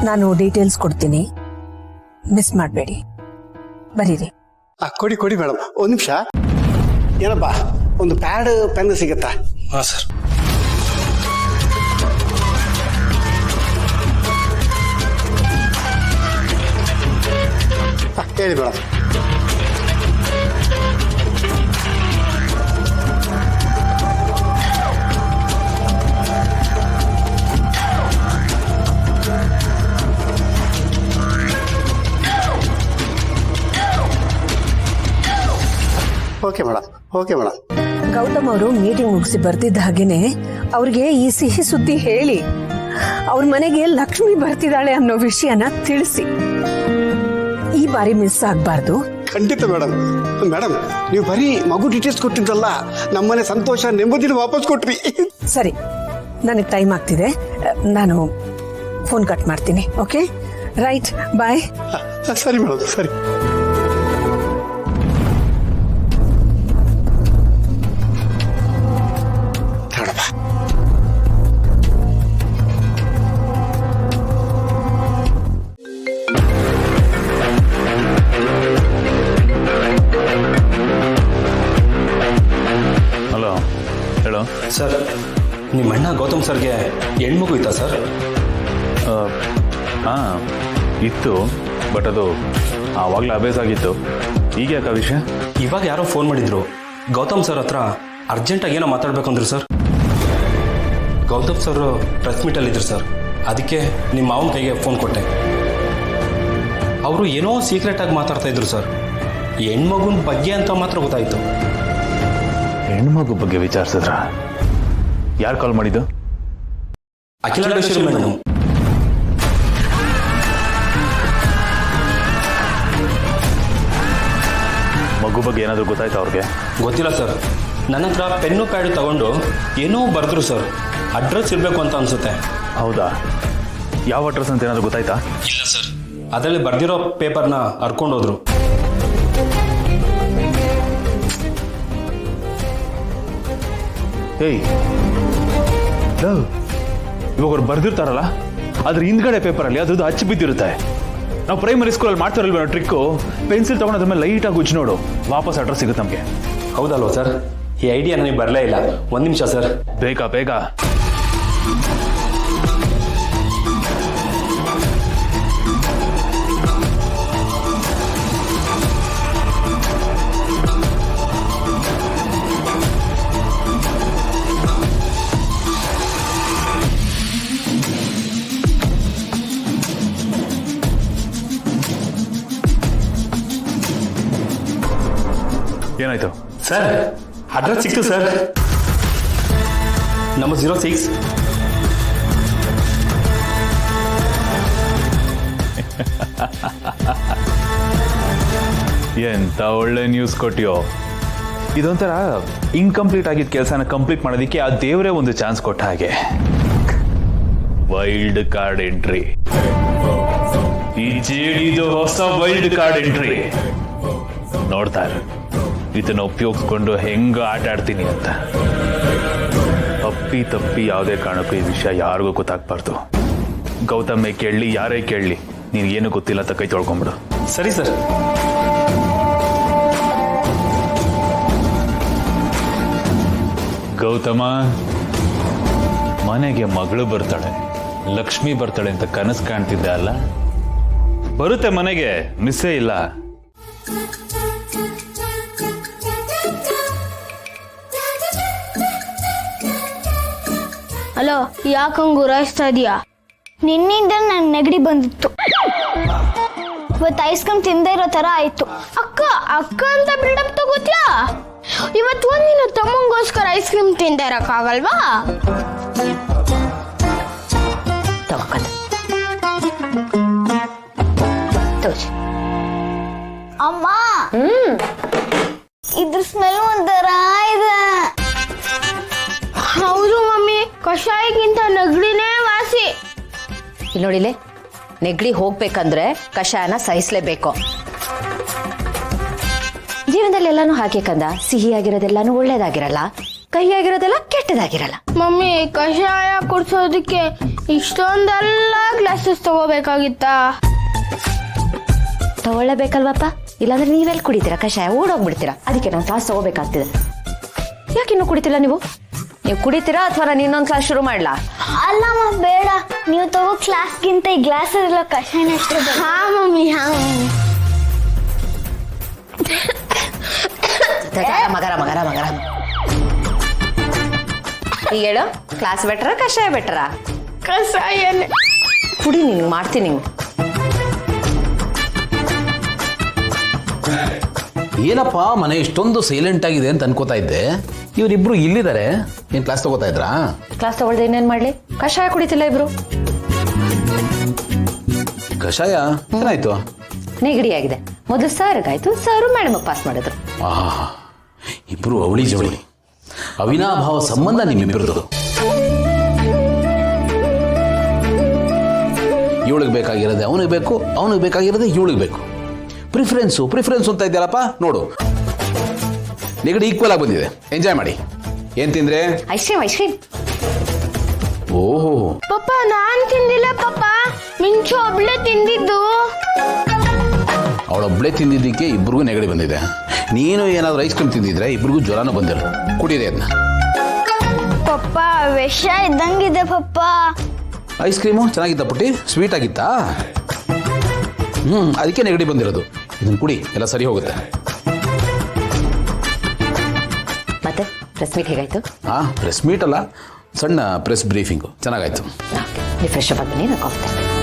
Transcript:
ನಾನು ಡೀಟೇಲ್ಸ್ ಕೊಡ್ತೀನಿ, ಮಿಸ್ ಮಾಡಬೇಡಿ. ಬರೀರಿ. ಕೊಡಿ ಕೊಡಿ ಮೇಡಮ್. ಒಂದು ನಿಮಿಷ. ಏನಪ್ಪ, ಒಂದು ಪ್ಯಾಡ್ ಪೆನ್ ಸಿಗತ್ತಾ? ಹಾಂ ಸರ್. ಹೇಳಿ madam. Okay madam, okay madam. Gautam ಅವರು ಮೀಟಿಂಗ್ ಮುಗಿಸಿ ಬರ್ತಿದ್ದ ಹಾಗೇನೆ ಅವ್ರಿಗೆ ಈ ಸಿಹಿ ಸುದ್ದಿ ಹೇಳಿ ಅವ್ರ ಮನೆಗೆ ಲಕ್ಷ್ಮಿ ಬರ್ತಿದ್ದಾಳೆ ಅನ್ನೋ ವಿಷಯನ ತಿಳಿಸಿ. ಈ ಬಾರಿ ಮಿಸ್ ಆಗ್ಬಾರ್ದು. ಖಂಡಿತ ಮೇಡಮ್. ಮೇಡಮ್, ನೀವು ಬರೀ ಮಗು ಡೀಟೇಲ್ಸ್ ಕೊಟ್ಟಿದ್ದಲ್ಲ, ನಮ್ಮನೆ ಸಂತೋಷ ನೆಮ್ಮದಿನ ವಾಪಸ್ ಕೊಟ್ರಿ. ಸರಿ, ನನಗೆ ಟೈಮ್ ಆಗ್ತಿದೆ, ನಾನು ಫೋನ್ ಕಟ್ ಮಾಡ್ತೀನಿ. ಓಕೆ, ರೈಟ್, ಬಾಯ್. ಸರಿ ಮೇಡಮ್, ಸರಿ. ಹಲೋ, ಹೇಳೋ ಸರ್. ನಿಮ್ಮ ಅಣ್ಣ ಗೌತಮ್ ಸರ್ಗೆ ಹೆಣ್ಮಗು ಇತ್ತಾ ಸರ್? ಹಾಂ ಇತ್ತು, ಬಟ್ ಅದು ಆವಾಗಲೇ ಅಭ್ಯಾಸ ಆಗಿತ್ತು. ಈಗ ಯಾಕೆ ವಿಷಯ? ಇವಾಗ ಯಾರೋ ಫೋನ್ ಮಾಡಿದ್ರು, ಗೌತಮ್ ಸರ್ ಹತ್ರ ಅರ್ಜೆಂಟಾಗಿ ಏನೋ ಮಾತಾಡ್ಬೇಕು ಅಂದ್ರು ಸರ್. ಗೌತಮ್ ಸರ್ ಪ್ರೆಸ್ ಮೀಟಲ್ಲಿದ್ರು ಸರ್, ಅದಕ್ಕೆ ನಿಮ್ಮ ಮಾವನ ಕೈಗೆ ಫೋನ್ ಕೊಟ್ಟೆ. ಅವರು ಏನೋ ಸೀಕ್ರೆಟಾಗಿ ಮಾತಾಡ್ತಾ ಇದ್ರು ಸರ್. ಹೆಣ್ಮಗುನ ಬಗ್ಗೆ ಅಂತ ಮಾತ್ರ ಗೊತ್ತಾಯಿತು. ಹೆಣ್ಮಗು ಬಗ್ಗೆ ವಿಚಾರಿಸಿದ್ರ? ಯಾರು ಕಾಲ್ ಮಾಡಿದ್ದು? ಅಖಿಲಾಂಡೇಶ್ವರಿ ಮೇಡಮ್. ಮಗು ಬಗ್ಗೆ ಏನಾದರೂ ಗೊತ್ತಾಯ್ತಾ ಅವ್ರಿಗೆ? ಗೊತ್ತಿಲ್ಲ ಸರ್. ನನ್ನ ಹತ್ರ ಪೆನ್ನು ಪ್ಯಾಡು ತಗೊಂಡು ಏನೋ ಬರೆದ್ರು ಸರ್. ಅಡ್ರೆಸ್ ಇರಬೇಕು ಅಂತ ಅನ್ಸುತ್ತೆ. ಹೌದಾ? ಯಾವ ಅಡ್ರೆಸ್ ಅಂತ ಏನಾದರೂ ಗೊತ್ತಾಯ್ತಾ? ಇಲ್ಲ ಸರ್, ಅದರಲ್ಲಿ ಬರ್ದಿರೋ ಪೇಪರ್ನ ಹರ್ಕೊಂಡೋದ್ರು. ಏಯ್, ಇವಾಗ ಅವ್ರು ಬರ್ದಿರ್ತಾರಲ್ಲ, ಅದ್ರ ಹಿಂದ್ಗಡೆ ಪೇಪರಲ್ಲಿ ಅದ್ರದ್ದು ಹಚ್ಚಿ ಬಿದ್ದಿರುತ್ತೆ. ನಾವು ಪ್ರೈಮರಿ ಸ್ಕೂಲಲ್ಲಿ ಮಾಡ್ತಾರಲ್ವ ಟ್ರಿಕ್ಕು, ಪೆನ್ಸಿಲ್ ತಗೊಂಡು ಅದ್ರ ಮೇಲೆ ಲೈಟಾಗಿ ಉಜ್ಜಿ ನೋಡು, ವಾಪಸ್ ಅಡ್ರೆಸ್ ಸಿಗುತ್ತೆ ನಮಗೆ. ಹೌದಲ್ವ ಸರ್? ಈ ಐಡಿಯಾ ನನಗೆ ಬರಲೇ ಇಲ್ಲ. ಒಂದು ನಿಮಿಷ ಸರ್. ಬೇಗ ಬೇಗ. ಏನಾಯ್ತು ಸರ್? ಅಡ್ರೆಸ್ ಸಿಕ್ತು ಸರ್. ನಂಬರ್ 06. ಎಂತ ಒಳ್ಳೆ ನ್ಯೂಸ್ ಕೊಟ್ಟಿಯೋ. ಇದೊಂಥರ ಇನ್ಕಂಪ್ಲೀಟ್ ಆಗಿದ್ದ ಕೆಲಸನ ಕಂಪ್ಲೀಟ್ ಮಾಡೋದಕ್ಕೆ ಆ ದೇವರೇ ಒಂದು ಚಾನ್ಸ್ ಕೊಟ್ಟ ಹಾಗೆ. Wild card entry. ಈ ಜೇಡಿದು ಹೊಸ ವೈಲ್ಡ್ ಕಾರ್ಡ್ ಎಂಟ್ರಿ. ನೋಡ್ತಾ ಇರು, ಇದನ್ನ ಉಪಯೋಗಿಸ್ಕೊಂಡು ಹೆಂಗ ಆಟ ಆಡ್ತೀನಿ ಅಂತ. ಅಪ್ಪಿ ತಪ್ಪಿ ಯಾವುದೇ ಕಾರಣಕ್ಕೂ ಈ ವಿಷಯ ಯಾರಿಗೂ ಗೊತ್ತಾಗ್ಬಾರ್ದು. ಗೌತಮೇ ಕೇಳಲಿ, ಯಾರೇ ಕೇಳಲಿ, ನೀನು ಏನು ಗೊತ್ತಿಲ್ಲ ಅಂತ ಕೈ ತೊಳ್ಕೊಂಬಿಡು. ಸರಿ ಸರ್. ಗೌತಮ, ಮನೆಗೆ ಮಗಳು ಬರ್ತಾಳೆ, ಲಕ್ಷ್ಮಿ ಬರ್ತಾಳೆ ಅಂತ ಕನಸು ಕಾಣ್ತಿದ್ದೆ ಅಲ್ಲ? ಬರುತ್ತೆ ಮನೆಗೆ, ಮಿಸ್ಸೇ ಇಲ್ಲ. ಹಲೋ, ಯಾಕಂಗ್ ಗುರಾಯಿಸ್ತಾ ಇದೀಯಾ? ನಿನ್ನಿಂದ ನನ್ ನೆಗಡಿ ಬಂದಿತ್ತು. ಇವತ್ತು ಐಸ್ ಕ್ರೀಮ್ ತಿಂದೇ ಇರೋ ತರ ಆಯ್ತು. ಅಕ್ಕ ಅಕ್ಕ ಅಂತ ಬಿಲ್ಡಪ್ ತಗೋತ್ಯಾ? ಇವತ್ತು ಒಂದಿನ ತಮ್ಮಂಗೋಸ್ಕರ ಐಸ್ ಕ್ರೀಮ್ ತಿಂದೇ ಇರಕ್ಕಾಗಲ್ವಾ? ಅಮ್ಮ, ಇದ್ರ ಸ್ಮೆಲ್ ಒಂಥರ ಇದೆ. ಹೌದು ಮಮ್ಮಿ, ಕಷಾಯಕ್ಕಿಂತ ನೆಗಡಿನೇ ವಾಸಿ. ಇಲ್ಲಿ ನೋಡಿಲೆ, ನೆಗಡಿ ಹೋಗ್ಬೇಕಂದ್ರೆ ಕಷಾಯನ ಸಹಿಸ್ಲೇಬೇಕು. ಜೀವನದಲ್ಲಿ ಎಲ್ಲಾನು ಹಾಗೆ ಕಂದ, ಸಿಹಿಯಾಗಿರೋದೆಲ್ಲಾನು ಒಳ್ಳೇದಾಗಿರಲ್ಲ, ಕಹಿಯಾಗಿರೋದೆಲ್ಲ ಕೆಟ್ಟದಾಗಿರಲ್ಲ. ಮಮ್ಮಿ, ಕಷಾಯ ಕುಡ್ಸೋದಕ್ಕೆ ಇಷ್ಟೊಂದೆಲ್ಲ ಕ್ಲಾಸಸ್ ತಗೋಬೇಕಾಗಿತ್ತಾ? ತಗೊಳ್ಳೇಬೇಕಲ್ವಪ್ಪ, ಇಲ್ಲಾಂದ್ರೆ ನೀವೆಲ್ಲಿ ಕುಡಿತೀರಾ ಕಷಾಯ, ಓಡೋಗ್ಬಿಡ್ತೀರಾ. ಅದಕ್ಕೆ ನಾನು ಕ್ಲಾಸ್ ತಗೋಬೇಕಾಗ್ತಿದೆ. ಯಾಕೆ ಇನ್ನೂ ಕುಡಿತಿಲ್ಲ ನೀವು ಕುಡಿತೀರಾ ಅಥವಾ ನಾನು ಇನ್ನೊಂದು ಕ್ಲಾಸ್ ಶುರು ಮಾಡ್ಲಾ? ಅಲ್ಲಮ್ಮ ಬೇಡ, ನೀವು ತಗೋ ಕ್ಲಾಸ್ಗಿಂತ ಈ ಗ್ಲಾಸ್ ಎಲ್ಲ ಕಷಾಯನ ಅಷ್ಟೇ. ಹಾ ಮಮ್ಮಿ, ಹಾ ಮಮ್ಮಿ. ಮಗರ ಈಗ ಹೇಳು, ಕ್ಲಾಸ್ ಬೆಟ್ರ ಕಷಾಯ ಬೆಟ್ರ? ಕಷಾಯನೇ ಕುಡಿ, ನಿಂಗೆ ಮಾಡ್ತೀನಿ. ಏನಪ್ಪ ಮನೆ ಇಷ್ಟೊಂದು ಸೈಲೆಂಟ್ ಆಗಿದೆ ಅಂತ ಅನ್ಕೋತಾ ಇದ್ದೆ. ಇವರಿಬ್ರು ಇಲ್ಲಿದ್ದಾರೆ. ಏನ್ ಕ್ಲಾಸ್ ತಗೋತಾ ಇದ್ರಾ? ಕ್ಲಾಸ್ ತಗೊಳ್ದೆ ಇನ್ನೇನ್ ಮಾಡ್ಲಿ, ಕಷಾಯ ಕುಡಿತಿಲ್ಲ ಇಬ್ರು. ಕಷಾಯ ಏನಾಯ್ತು? ನೆಗಡಿ ಆಗಿದೆ. ಮೊದಲು ಸಾರಿಗಾಯ್ತು, ಸಾರು ಮೇಡಮ್ ಪಾಸ್ ಮಾಡಿದ್ರು. ಆಹಾ, ಇಬ್ರು ಅವಳಿ ಜವಳಿ, ಅವಿನಾಭಾವ ಸಂಬಂಧ ನಿಮ್ಮಿಬ್ಬರದು. ಇವಳಿಗೆ ಬೇಕಾಗಿರೋದೆ ಅವನಿಗೆ ಬೇಕು, ಅವನಿಗೆ ಬೇಕಾಗಿರೋದೆ ಇವಳಿಗೆ ಬೇಕು. ಪ್ರಿಫರೆನ್ಸ್ ಅಂತ ಇದ್ದಾರಪ್ಪ. ನೋಡು, ನೆಗಡಿ ಈಕ್ವಲ್ ಆಗಿ ಬಂದಿದೆ. ಎಂಜಾಯ್ ಮಾಡಿ. ಏನ್ ತಿಂದ್ರೆ? Ice cream. ಓಹೋ, ಪಪ್ಪ ನಾನ್ ತಿಂದಿಲ್ಲ ಪಪ್ಪ, ಮಿಂಚು ಒಬ್ಳೆ ತಿಂದಿದ್ದು. ಅವಳೊಬ್ಳೆ ತಿಂದಿದ್ದಕ್ಕೆ ಇಬ್ರಿಗೂ ನೆಗಡಿ ಬಂದಿದೆ. ನೀನು ಏನಾದ್ರೂ ಐಸ್ ಕ್ರೀಮ್ ತಿಂದಿದ್ರೆ ಇಬ್ರಿಗೂ ಜ್ವರನೂ ಬಂದಿಲ್ಲ. ಕುಡೀರಿ ಅದನ್ನ. ಪಪ್ಪ ವಿಷ ಇದ್ದಂಗಿದೆ ಪಪ್ಪ. ಐಸ್ ಕ್ರೀಮು ಚೆನ್ನಾಗಿತ್ತ ಪುಟ್ಟಿ? ಸ್ವೀಟ್ ಆಗಿತ್ತಾ? ಅದಕ್ಕೆ ನೆಗಡಿ ಬಂದಿರೋದು. ಇದನ್ನ ಕುಡಿ, ಎಲ್ಲ ಸರಿ ಹೋಗುತ್ತೆ. ಮತ್ತೆ ಪ್ರೆಸ್ ಮೀಟ್ ಹೇಗಾಯ್ತು? ಪ್ರೆಸ್ ಮೀಟ್ ಅಲ್ಲ, ಸಣ್ಣ ಪ್ರೆಸ್ ಬ್ರೀಫಿಂಗು ಚೆನ್ನಾಗಾಯ್ತು. ನೀವು ಫ್ರೆಶ್ ಅಪ್ ಆಗಿ ಬನ್ನಿ, ನಾನು ಕಾಫಿ ತರ್ತೀನಿ.